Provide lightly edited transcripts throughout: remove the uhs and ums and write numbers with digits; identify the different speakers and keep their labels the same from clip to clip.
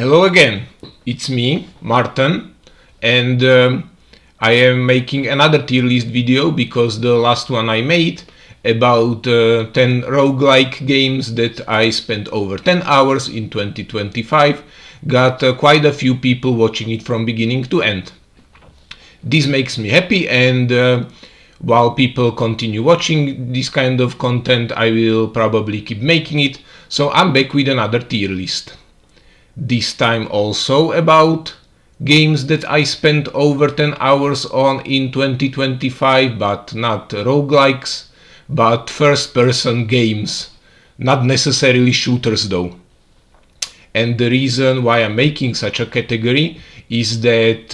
Speaker 1: Hello again, it's me, Marten, and I am making another tier list video because the last one I made about 10 roguelike games that I spent over 10 hours in 2025 got quite a few people watching it from beginning to end. This makes me happy, and while people continue watching this kind of content, I will probably keep making it, so I'm back with another tier list. This time also about games that I spent over 10 hours on in 2025, but not roguelikes, but first-person games, not necessarily shooters though. And the reason why I'm making such a category is that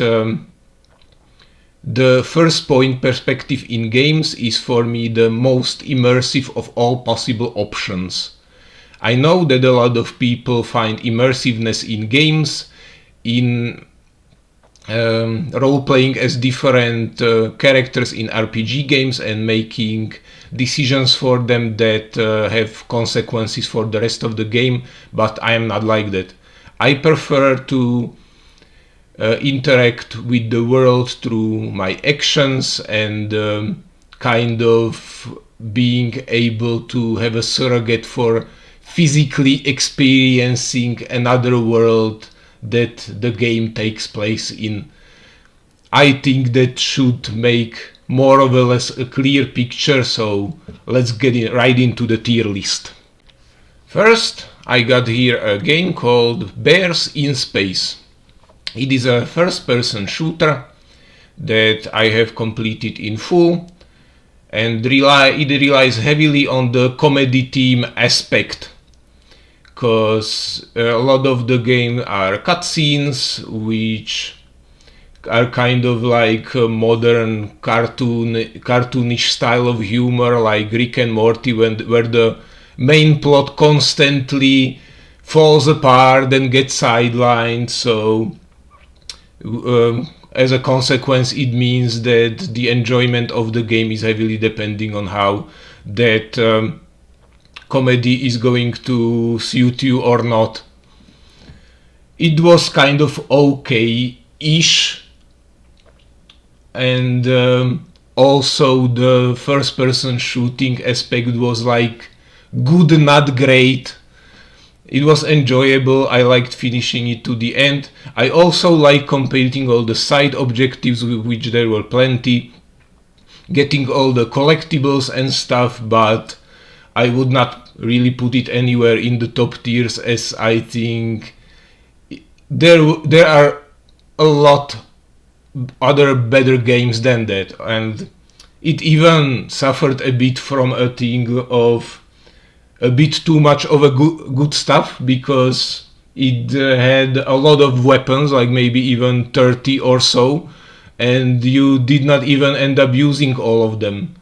Speaker 1: the first point perspective in games is for me the most immersive of all possible options. I know that a lot of people find immersiveness in games, in role-playing as different characters in RPG games and making decisions for them that have consequences for the rest of the game, but I am not like that. I prefer to interact with the world through my actions and kind of being able to have a surrogate for physically experiencing another world that the game takes place in. I think that should make more or less a clear picture, so let's get right into the tier list. First, I got here a game called Bears in Space. It is a first-person shooter that I have completed in full, and it relies heavily on the comedy theme aspect, because a lot of the game are cutscenes which are kind of like a modern cartoonish style of humor, like Rick and Morty, where the main plot constantly falls apart and gets sidelined. So as a consequence, it means that the enjoyment of the game is heavily depending on how that comedy is going to suit you or not. It was kind of okay-ish, and also the first-person shooting aspect was like good, not great. It was enjoyable. I liked finishing it to the end. I also like completing all the side objectives, which there were plenty, getting all the collectibles and stuff, but I would not really put it anywhere in the top tiers, as I think there are a lot other better games than that, and it even suffered a bit from a thing of a bit too much of a good stuff, because it had a lot of weapons, like maybe even 30 or so, and you did not even end up using all of them.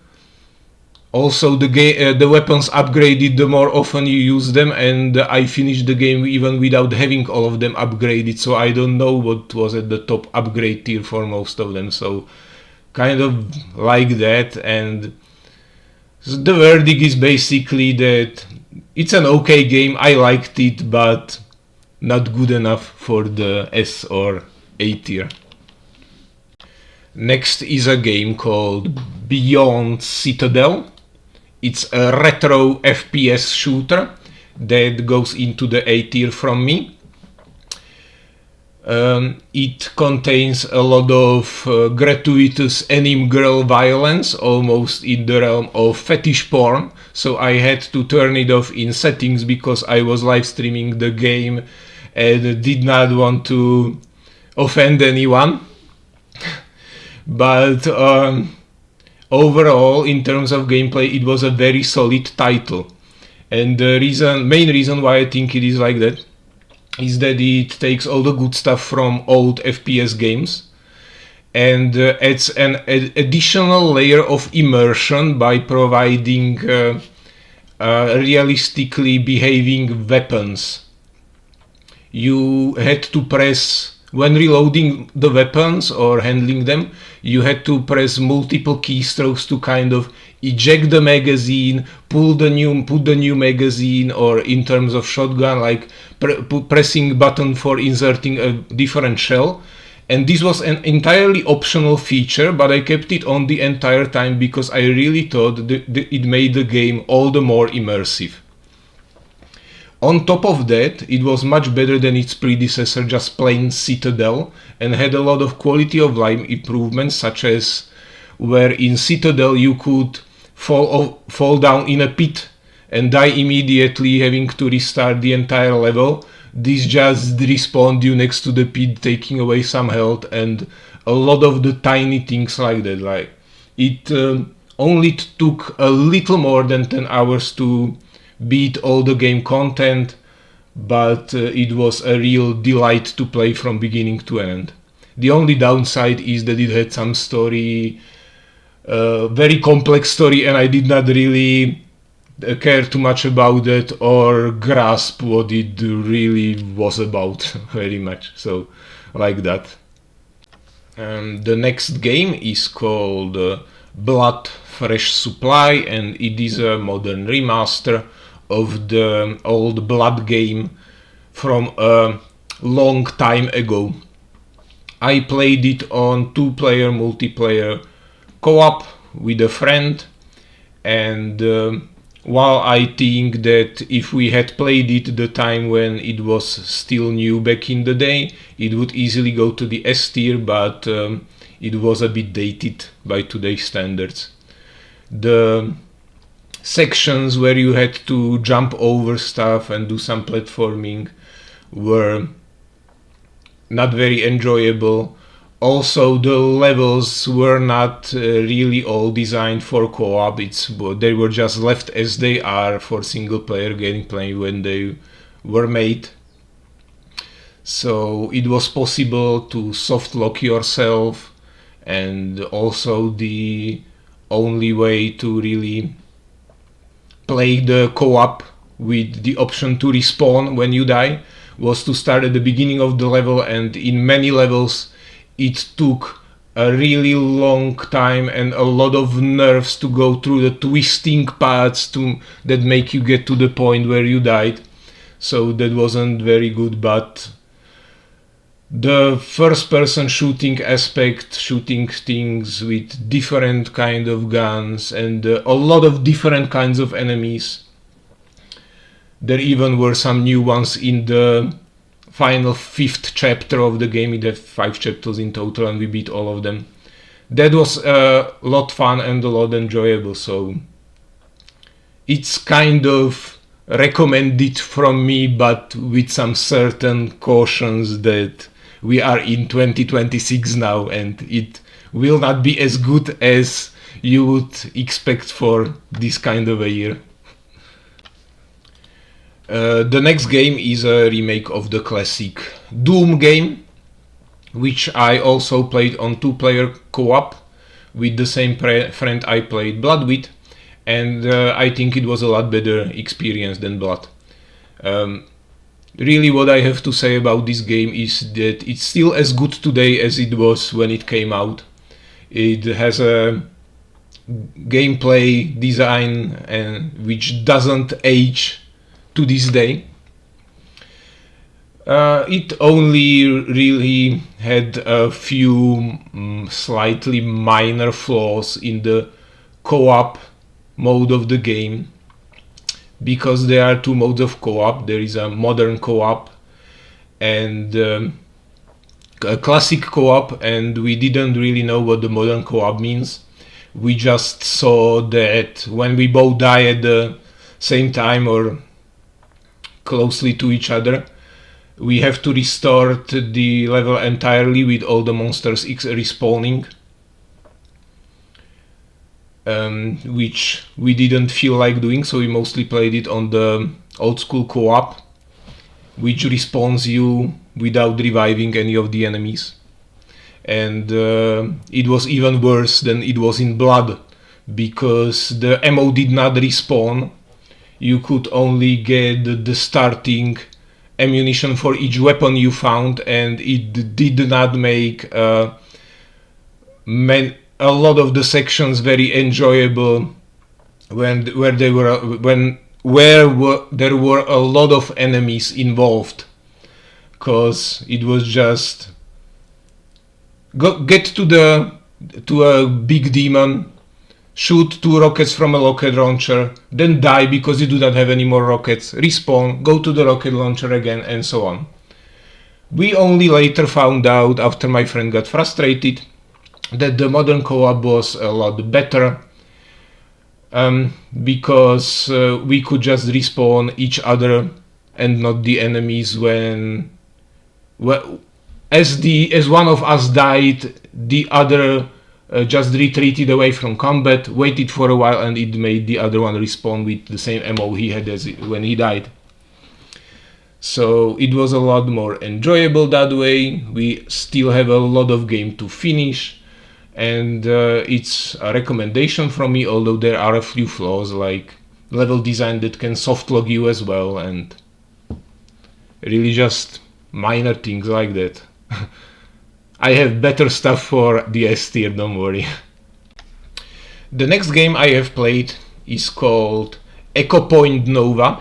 Speaker 1: Also, the weapons upgraded the more often you use them, and I finished the game even without having all of them upgraded, so I don't know what was at the top upgrade tier for most of them, so kind of like that. And the verdict is basically that it's an okay game, I liked it, but not good enough for the S or A tier. Next is a game called Beyond Citadel. It's a retro FPS shooter that goes into the A tier from me. It contains a lot of gratuitous anime girl violence, almost in the realm of fetish porn, so I had to turn it off in settings because I was live streaming the game and did not want to offend anyone. But overall, in terms of gameplay, it was a very solid title. And the main reason why I think it is like that is that it takes all the good stuff from old FPS games and adds an additional layer of immersion by providing realistically behaving weapons. You had to press, when reloading the weapons or handling them, you had to press multiple keystrokes to kind of eject the magazine, put the new magazine, or in terms of shotgun, like pressing button for inserting a different shell. And this was an entirely optional feature, but I kept it on the entire time because I really thought it made the game all the more immersive. On top of that, it was much better than its predecessor, just plain Citadel, and had a lot of quality of life improvements, such as where in Citadel you could fall down in a pit and die immediately, having to restart the entire level. This just respawned you next to the pit, taking away some health, and a lot of the tiny things like that. Like it only took a little more than 10 hours to beat all the game content, but it was a real delight to play from beginning to end. The only downside is that it had some story, very complex story, and I did not really care too much about that or grasp what it really was about very much. So, like that. The next game is called Blood Fresh Supply, and it is a modern remaster of the old Blood game from a long time ago. I played it on 2-player multiplayer co-op with a friend, and while I think that if we had played it the time when it was still new back in the day, it would easily go to the S tier, but it was a bit dated by today's standards. The sections where you had to jump over stuff and do some platforming were not very enjoyable. Also, the levels were not really all designed for co-op. They were just left as they are for single-player gameplay when they were made. So it was possible to soft lock yourself, and also the only way to really play the co-op with the option to respawn when you die was to start at the beginning of the level, and in many levels it took a really long time and a lot of nerves to go through the twisting paths that make you get to the point where you died. So that wasn't very good, but the first person shooting aspect, shooting things with different kind of guns and a lot of different kinds of enemies. There even were some new ones in the final 5th chapter of the game. It had 5 chapters in total and we beat all of them. That was a lot fun and a lot enjoyable, so it's kind of recommended from me, but with some certain cautions that we are in 2026 now and it will not be as good as you would expect for this kind of a year. The next game is a remake of the classic Doom game, which I also played on 2-player co-op with the same friend I played Blood with, and I think it was a lot better experience than Blood. Really what I have to say about this game is that it's still as good today as it was when it came out. It has a gameplay design which doesn't age to this day. It only really had a few slightly minor flaws in the co-op mode of the game, because there are 2 modes of co-op. There is a modern co-op and a classic co-op, and we didn't really know what the modern co-op means. We just saw that when we both die at the same time or closely to each other, we have to restart the level entirely with all the monsters respawning, which we didn't feel like doing, so we mostly played it on the old school co-op, which respawns you without reviving any of the enemies. And it was even worse than it was in Blood, because the ammo did not respawn. You could only get the starting ammunition for each weapon you found, and it did not make a lot of the sections very enjoyable there were a lot of enemies involved, because it was just get to a big demon, shoot 2 rockets from a rocket launcher, then die because you do not have any more rockets, respawn, go to the rocket launcher again, and so on. We only later found out, after my friend got frustrated, that the modern co-op was a lot better, because we could just respawn each other and not the enemies when as one of us died, the other just retreated away from combat, waited for a while, and it made the other one respawn with the same ammo he had as when he died. So it was a lot more enjoyable that way. We still have a lot of game to finish, and it's a recommendation from me, although there are a few flaws, like level design that can softlog you as well, and really just minor things like that. I have better stuff for the S tier, don't worry. The next game I have played is called Echo Point Nova,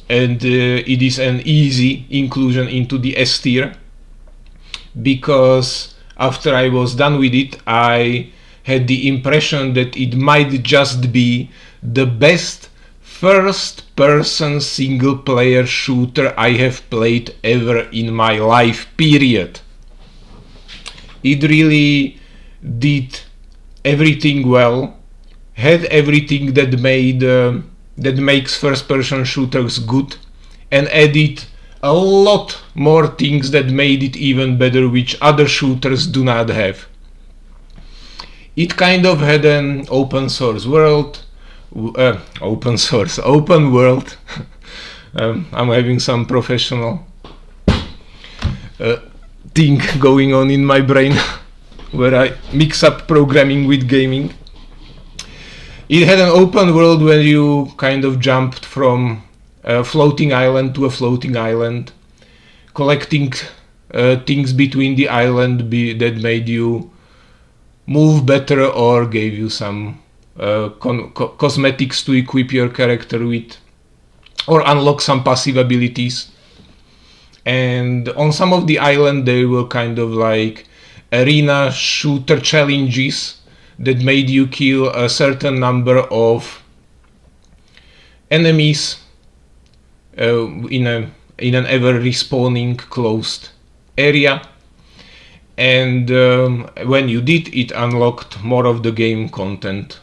Speaker 1: and it is an easy inclusion into the S tier, because after I was done with it, I had the impression that it might just be the best first-person single-player shooter I have played ever in my life, period. It really did everything well, had everything that makes first-person shooters good, and added a lot more things that made it even better, which other shooters do not have. It kind of had an open world. I'm having some professional thing going on in my brain where I mix up programming with gaming. It had an open world where you kind of jumped from a floating island to a floating island, collecting things between the island that made you move better or gave you some cosmetics to equip your character with, or unlock some passive abilities. And on some of the island there were kind of like arena shooter challenges that made you kill a certain number of enemies in an ever respawning closed area, and when you did, it unlocked more of the game content,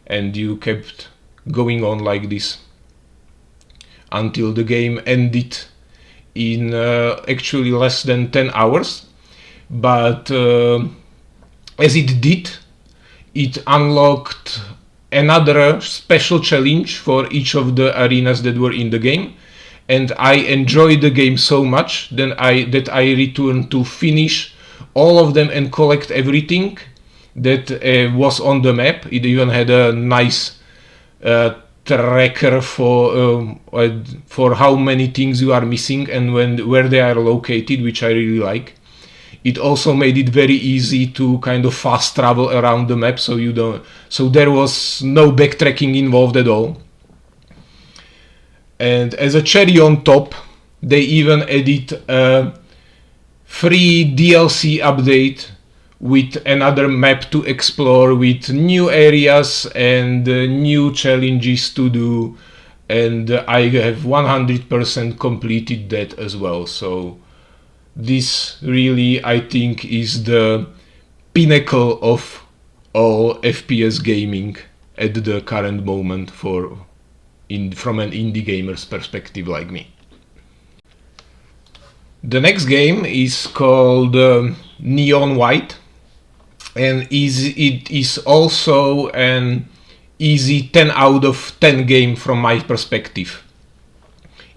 Speaker 1: and you kept going on like this until the game ended in actually less than 10 hours. But as it did, it unlocked another special challenge for each of the arenas that were in the game, and I enjoyed the game so much that I returned to finish all of them and collect everything that was on the map. It even had a nice tracker for how many things you are missing and where they are located, which I really like. It also made it very easy to kind of fast travel around the map, so there was no backtracking involved at all. And as a cherry on top, they even added a free DLC update with another map to explore, with new areas and new challenges to do, and I have 100% completed that as well. So this really, I think, is the pinnacle of all FPS gaming at the current moment from an indie gamer's perspective like me. The next game is called Neon White, and it is also an easy 10 out of 10 game from my perspective.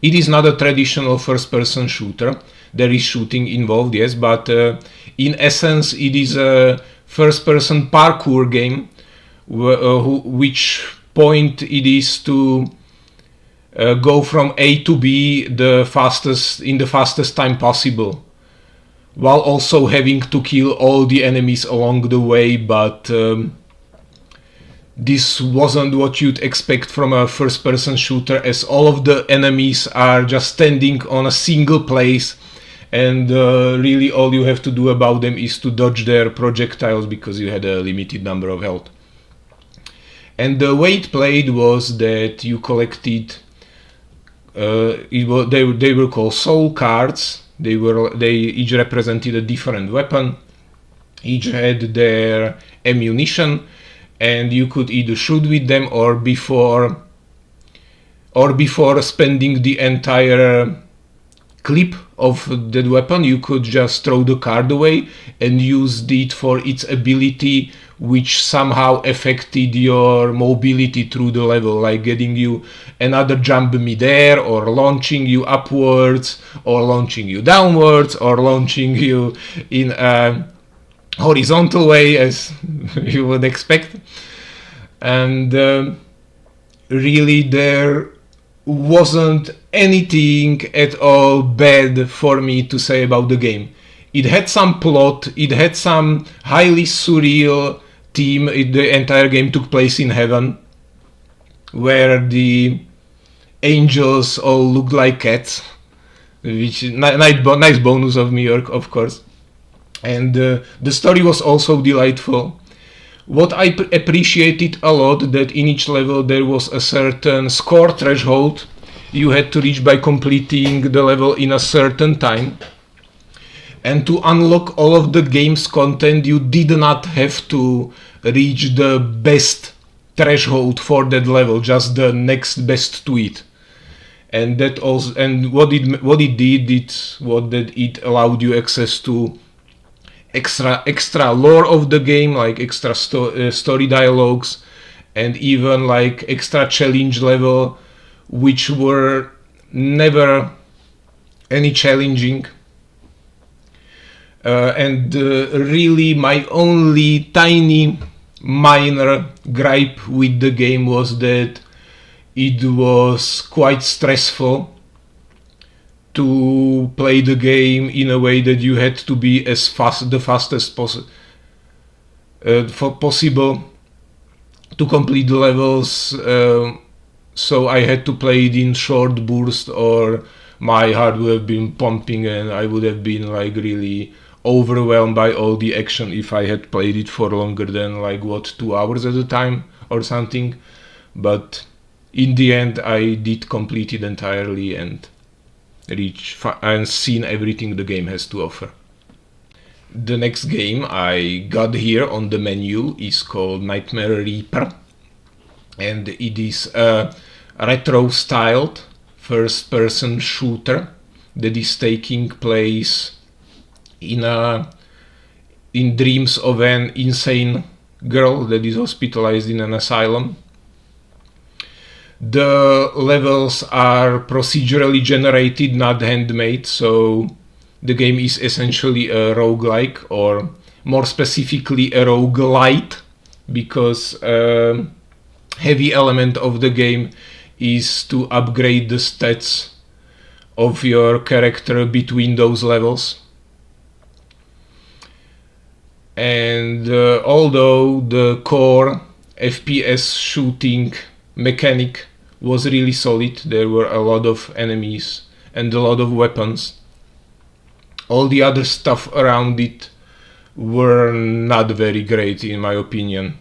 Speaker 1: It is not a traditional first-person shooter. There is shooting involved, yes, but in essence it is a first-person parkour game, which point it is to go from A to B in the fastest time possible, while also having to kill all the enemies along the way, but this wasn't what you'd expect from a first-person shooter, as all of the enemies are just standing on a single place, and really all you have to do about them is to dodge their projectiles because you had a limited number of health. And the way it played was that you collected they were called soul cards. They each represented a different weapon. Each had their ammunition, and you could either shoot with them or before spending the entire clip of that weapon, you could just throw the card away and use it for its ability, which somehow affected your mobility through the level, like getting you another jump midair, or launching you upwards, or launching you downwards, or launching you in a horizontal way, as you would expect. And really there wasn't anything at all bad for me to say about the game. It had some plot, it had some highly surreal theme. The entire game took place in heaven, where the angels all looked like cats, which nice bonus of New York, of course. And the story was also delightful. What I appreciated a lot, that in each level there was a certain score threshold you had to reach by completing the level in a certain time. And to unlock all of the game's content, you did not have to reach the best threshold for that level, just the next best to it. And that also, and what it did, it allowed you access to extra lore of the game, like extra story dialogues, and even like extra challenge level, which were never any challenging. And really my only tiny minor gripe with the game was that it was quite stressful to play the game in a way that you had to be the fastest possible to complete the levels. So I had to play it in short bursts, or my heart would have been pumping and I would have been like really overwhelmed by all the action if I had played it for longer than 2 hours at a time or something. But in the end I did complete it entirely and seen everything the game has to offer. The next game I got here on the menu is called Nightmare Reaper, and it is a retro-styled first-person shooter that is taking place in dreams of an insane girl that is hospitalized in an asylum. The levels are procedurally generated, not handmade, so the game is essentially a roguelike, or more specifically a roguelite, because a heavy element of the game is to upgrade the stats of your character between those levels. And although the core FPS shooting mechanic was really solid, there were a lot of enemies and a lot of weapons, all the other stuff around it were not very great in my opinion.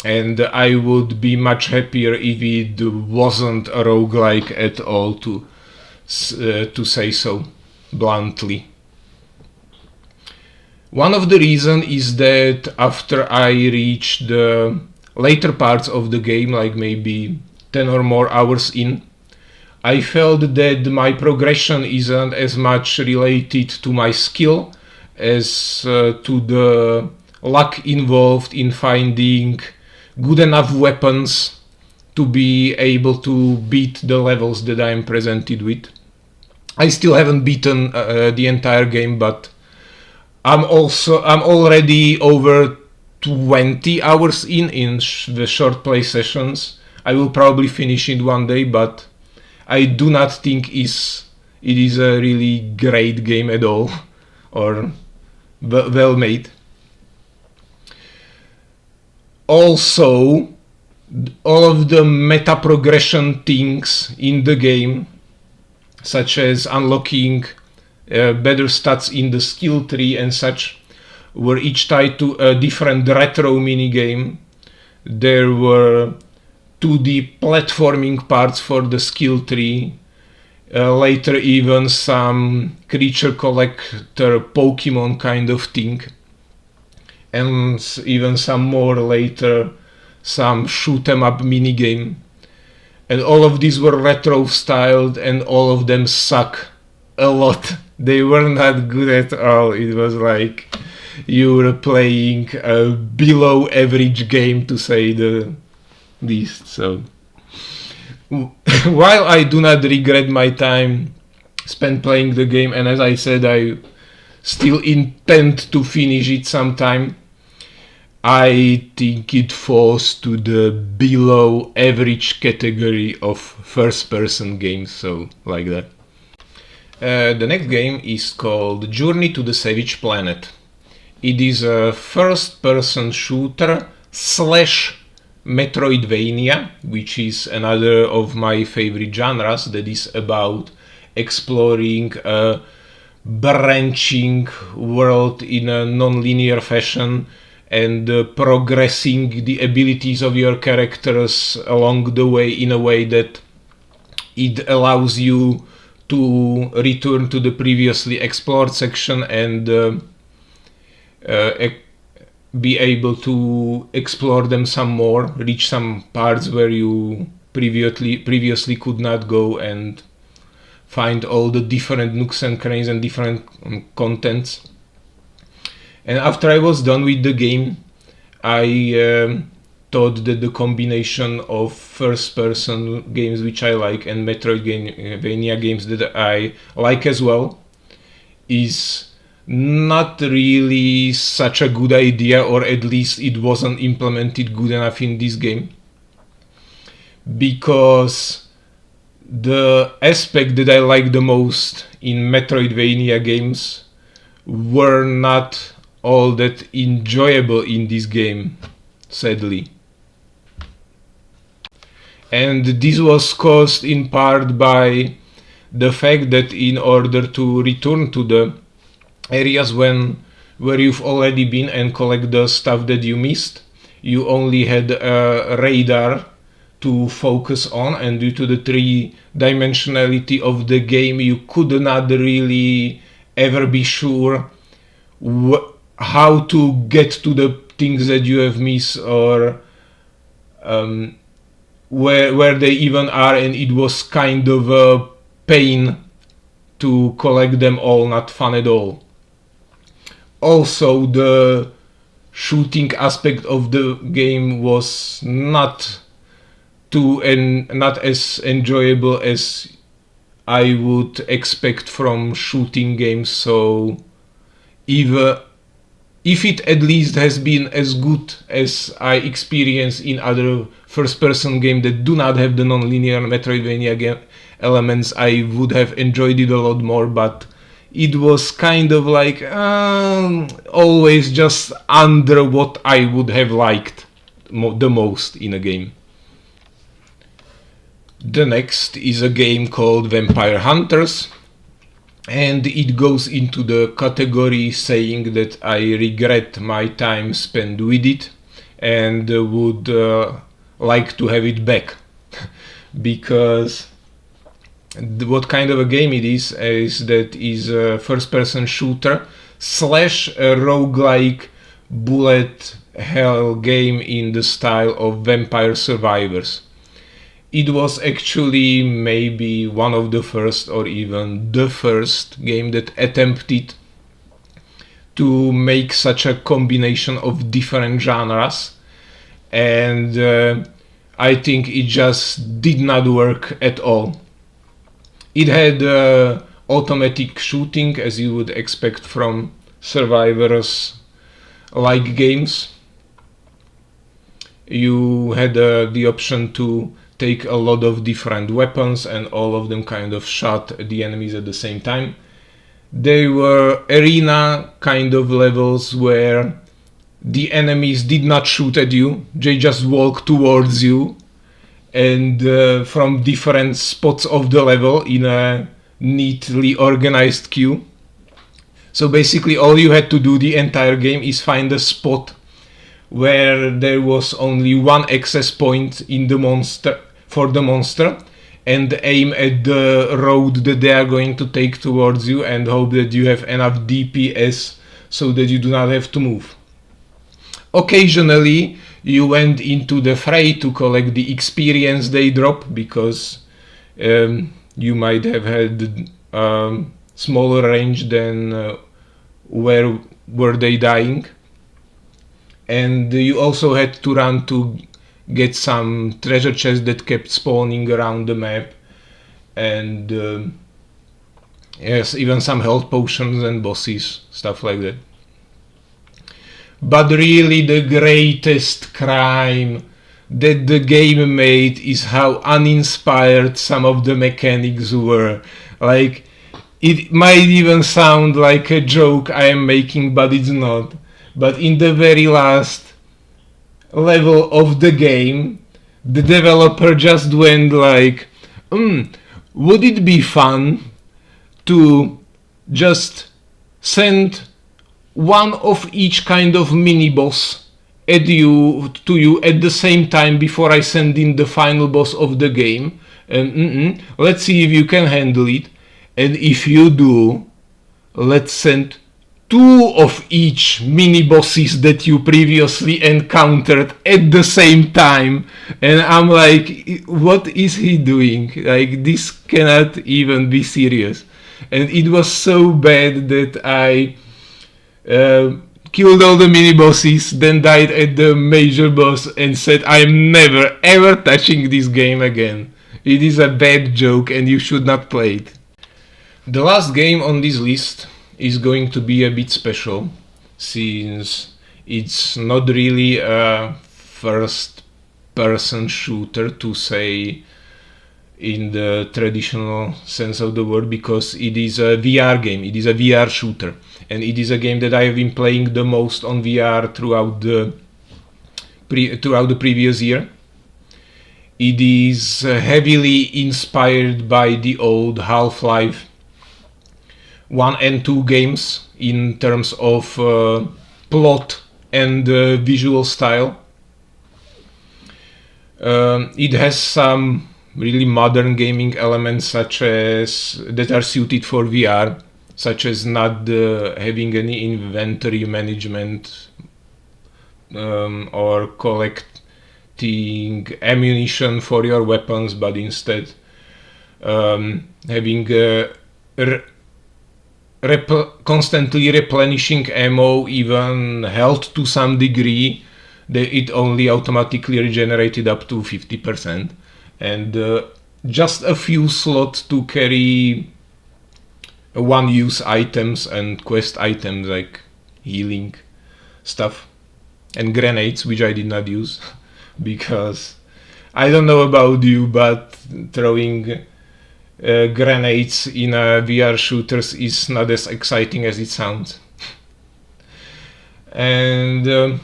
Speaker 1: And I would be much happier if it wasn't a roguelike at all, to say so bluntly. One of the reasons is that after I reached the later parts of the game, like maybe 10 or more hours in, I felt that my progression isn't as much related to my skill as to the luck involved in finding good enough weapons to be able to beat the levels that I am presented with. I still haven't beaten the entire game, but I'm already over 20 hours in the short play sessions. I will probably finish it one day, but I do not think it is a really great game at all, or well made. Also, all of the meta progression things in the game, such as unlocking better stats in the skill tree and such, were each tied to a different retro minigame. There were 2D platforming parts for the skill tree. Later, even some creature collector Pokemon kind of thing. And even some more later, some shoot 'em up minigame. And all of these were retro styled, and all of them suck a lot. They were not good at all. It was like you were playing a below average game, to say the least. So while I do not regret my time spent playing the game, and as I said, I still intend to finish it sometime, I think it falls to the below average category of first person games, so like that. The next game is called Journey to the Savage Planet. It is a first person shooter slash Metroidvania, which is another of my favorite genres that is about exploring a branching world in a non-linear fashion and progressing the abilities of your characters along the way in a way that it allows you to return to the previously explored section and be able to explore them some more, reach some parts where you previously could not go, and find all the different nooks and crannies and different contents. And after I was done with the game, I thought that the combination of first-person games which I like and Metroidvania games that I like as well is not really such a good idea, or at least it wasn't implemented good enough in this game. Because the aspect that I like the most in Metroidvania games were not all that enjoyable in this game, sadly. And this was caused in part by the fact that in order to return to the areas where you've already been and collect the stuff that you missed, you only had a radar to focus on, and due to the three-dimensionality of the game, you could not really ever be sure how to get to the things that you have missed, or where they even are, and it was kind of a pain to collect them all, not fun at all. Also, the shooting aspect of the game was not as enjoyable as I would expect from shooting games, so if it at least has been as good as I experienced in other first-person games that do not have the non-linear Metroidvania game elements, I would have enjoyed it a lot more, but it was kind of like always just under what I would have liked the most in a game. The next is a game called Vampire Hunters, and it goes into the category saying that I regret my time spent with it and would like to have it back. Because what kind of a game it is that is a first-person shooter slash a roguelike bullet hell game in the style of Vampire Survivors. It was actually maybe one of the first, or even the first game that attempted to make such a combination of different genres, and I think it just did not work at all. It had automatic shooting, as you would expect from survivors-like games. You had the option to take a lot of different weapons, and all of them kind of shot at the enemies at the same time. They were arena kind of levels where the enemies did not shoot at you, they just walk towards you, and from different spots of the level in a neatly organized queue. So basically all you had to do the entire game is find a spot where there was only one access point in the monster for the monster, and aim at the road that they are going to take towards you and hope that you have enough DPS so that you do not have to move. Occasionally you went into the fray to collect the experience they drop, because you might have had smaller range than where were they dying, and you also had to run to get some treasure chests that kept spawning around the map, and yes, even some health potions and bosses, stuff like that. But really the greatest crime that the game made is how uninspired some of the mechanics were. Like, it might even sound like a joke I am making, but it's not. But in the very last level of the game, the developer just went like, would it be fun to just send one of each kind of mini boss to you at the same time before I send in the final boss of the game, and let's see if you can handle it, and if you do, let's send two of each mini bosses that you previously encountered at the same time. And I'm like, what is he doing? Like, this cannot even be serious. And it was so bad that I killed all the mini bosses, then died at the major boss and said, I'm never ever touching this game again. It is a bad joke and you should not play it. The last game on this list is going to be a bit special, since it's not really a first person shooter to say in the traditional sense of the word, because it is a VR game, it is a VR shooter, and it is a game that I have been playing the most on VR throughout the previous year. It is heavily inspired by the old Half-Life 1 and 2 games in terms of plot and visual style. It has some really modern gaming elements that are suited for VR, such as not having any inventory management or collecting ammunition for your weapons, but instead having constantly replenishing ammo, even health to some degree. It only automatically regenerated up to 50%, and just a few slots to carry one-use items and quest items like healing stuff and grenades, which I did not use because I don't know about you, but throwing grenades in VR shooters is not as exciting as it sounds. And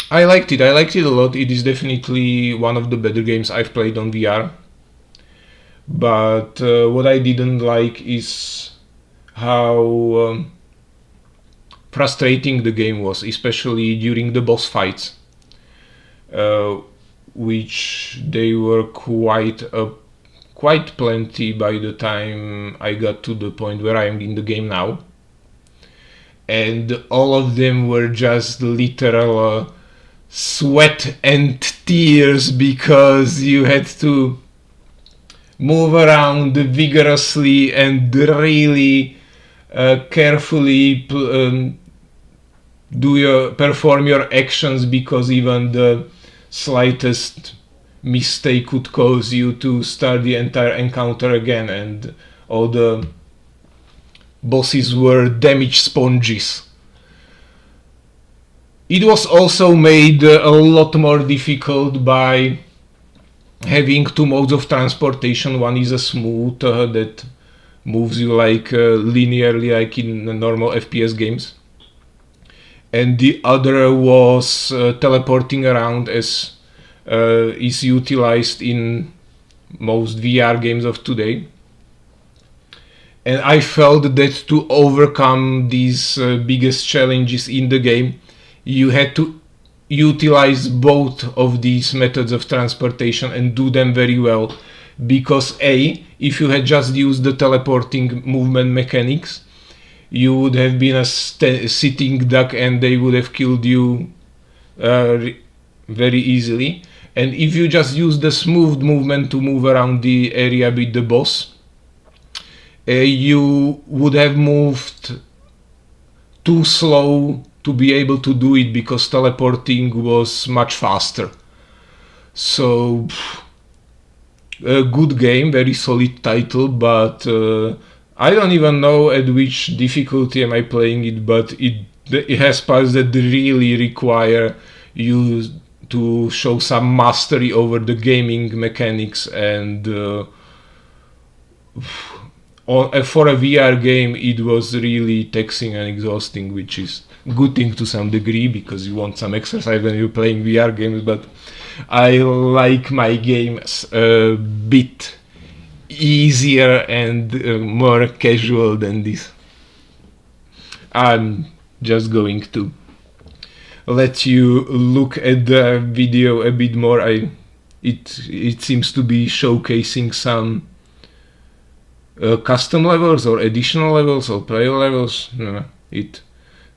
Speaker 1: I liked it a lot. It is definitely one of the better games I've played on VR. But what I didn't like is how frustrating the game was, especially during the boss fights, which they were quite plenty by the time I got to the point where I am in the game now. And all of them were just literal sweat and tears, because you had to move around vigorously and really carefully perform your actions, because even the slightest mistake could cause you to start the entire encounter again, and all the bosses were damage sponges. It was also made a lot more difficult by having two modes of transportation. One is a smooth that moves you like linearly, like in normal FPS games, and the other was teleporting around, as is utilized in most VR games of today. And I felt that to overcome these biggest challenges in the game, you had to utilize both of these methods of transportation and do them very well. Because if you had just used the teleporting movement mechanics, you would have been a sitting duck and they would have killed you very easily. And if you just use the smooth movement to move around the area with the boss, you would have moved too slow to be able to do it, because teleporting was much faster. So, a good game, very solid title, but I don't even know at which difficulty am I playing it, but it has parts that really require you to show some mastery over the gaming mechanics, and for a VR game it was really taxing and exhausting, which is a good thing to some degree because you want some exercise when you're playing VR games, but I like my games a bit easier and more casual than this. I'm just going to let you look at the video a bit more. It seems to be showcasing some custom levels or additional levels or player levels. It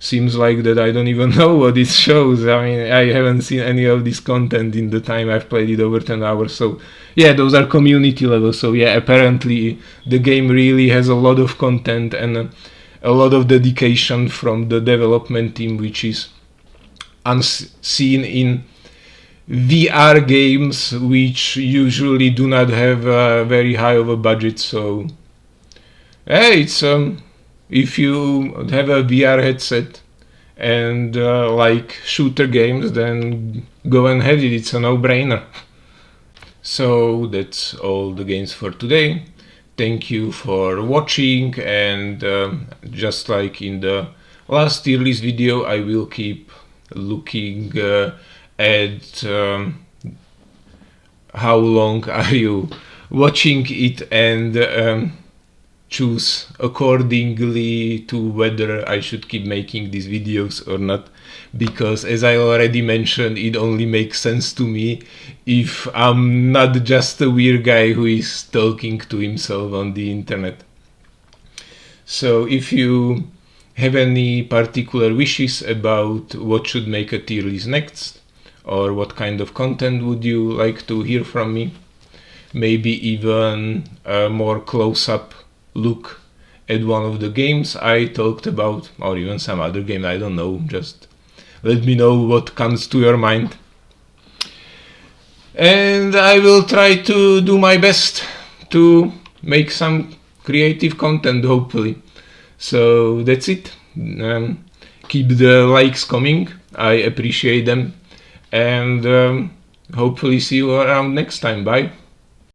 Speaker 1: seems like that I don't even know what it shows. I mean, I haven't seen any of this content in the time I've played it, over 10 hours. So yeah, those are community levels. So yeah, apparently the game really has a lot of content and a lot of dedication from the development team, which is unseen in VR games, which usually do not have very high of a budget. So hey, it's if you have a VR headset and like shooter games, then go and have it. It's a no-brainer. So that's all the games for today. Thank you for watching, and just like in the last tier list video, I will keep looking at how long are you watching it, and choose accordingly to whether I should keep making these videos or not, because as I already mentioned, it only makes sense to me if I'm not just a weird guy who is talking to himself on the internet. So if you have any particular wishes about what should make a tier list next, or what kind of content would you like to hear from me, maybe even a more close-up look at one of the games I talked about, or even some other game, I don't know, just let me know what comes to your mind. And I will try to do my best to make some creative content, hopefully. So that's it. Keep the likes coming, I appreciate them, and hopefully see you around next time. Bye.